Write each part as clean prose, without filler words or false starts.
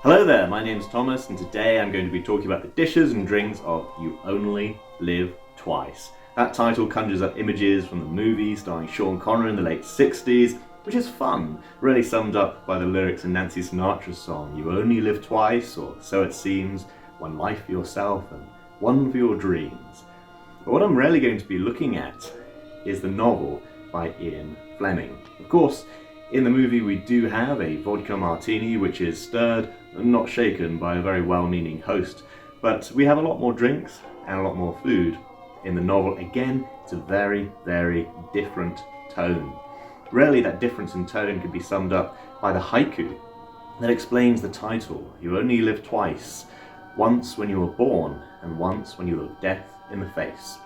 Hello there, my name's Thomas, and today I'm going to be talking about the dishes and drinks of You Only Live Twice. That title conjures up images from the movie starring Sean Connery in the late 60s, which is fun, really summed up by the lyrics in Nancy Sinatra's song You Only Live Twice, or So It Seems, one life for yourself and one for your dreams. But what I'm really going to be looking at is the novel by Ian Fleming. Of course, in the movie we do have a vodka martini which is stirred and not shaken by a very well-meaning host, but we have a lot more drinks and a lot more food. In the novel, again, it's a very, very different tone. Really, that difference in tone can be summed up by the haiku that explains the title, You Only Live Twice, once when you were born and once when you look death in the face.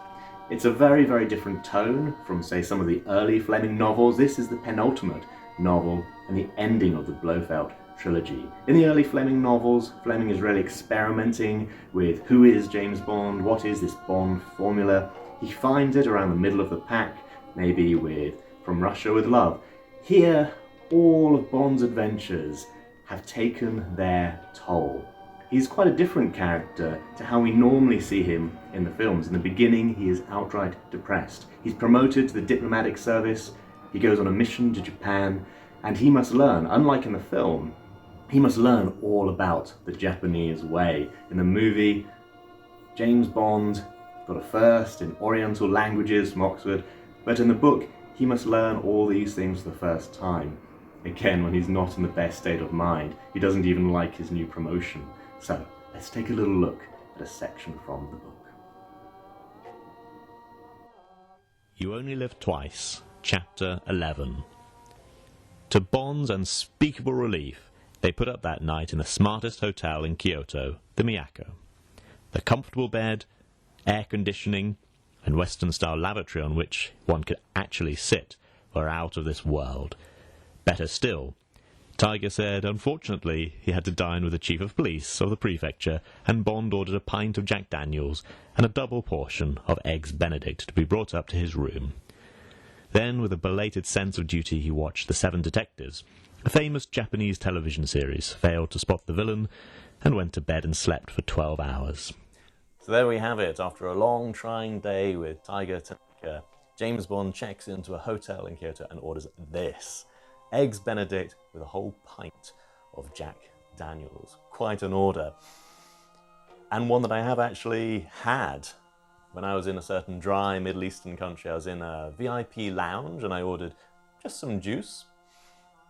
It's a very, very different tone from, say, some of the early Fleming novels. This is the penultimate novel and the ending of the Blofeld trilogy. In the early Fleming novels, Fleming is really experimenting with who is James Bond, what is this Bond formula. He finds it around the middle of the pack, maybe with From Russia with Love. Here, all of Bond's adventures have taken their toll. He's quite a different character to how we normally see him in the films. In the beginning, he is outright depressed. He's promoted to the diplomatic service, he goes on a mission to Japan, and he must learn, unlike in the film, he must learn all about the Japanese way. In the movie, James Bond got a first in Oriental languages from Oxford, but in the book, he must learn all these things for the first time. Again, when he's not in the best state of mind, he doesn't even like his new promotion. So, let's take a little look at a section from the book. You Only Live Twice, Chapter 11. To Bond's unspeakable relief, they put up that night in the smartest hotel in Kyoto, the Miyako. The comfortable bed, air conditioning, and Western-style lavatory on which one could actually sit were out of this world. Better still, Tiger said unfortunately he had to dine with the chief of police of the prefecture, and Bond ordered a pint of Jack Daniels and a double portion of Eggs Benedict to be brought up to his room. Then, with a belated sense of duty, he watched The Seven Detectives, a famous Japanese television series, failed to spot the villain, and went to bed and slept for 12 hours. So there we have it. After a long, trying day with Tiger Tanaka, James Bond checks into a hotel in Kyoto and orders this. Eggs Benedict with a whole pint of Jack Daniels. Quite an order. And one that I have actually had. When I was in a certain dry Middle Eastern country, I was in a VIP lounge and I ordered just some juice.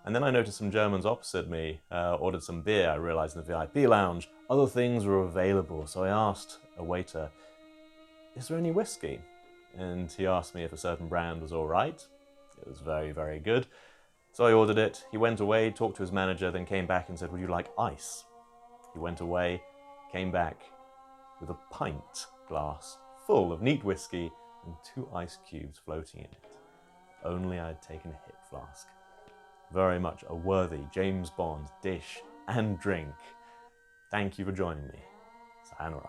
And then I noticed some Germans opposite me ordered some beer. I realized in the VIP lounge other things were available. So I asked a waiter, is there any whiskey? And he asked me if a certain brand was all right. It was very, very good. So I ordered it. He went away, talked to his manager, then came back and said, would you like ice? He went away, came back with a pint glass full of neat whiskey and 2 ice cubes floating in it. Only I'd taken a hip flask. Very much a worthy James Bond dish and drink. Thank you for joining me. Sayonara.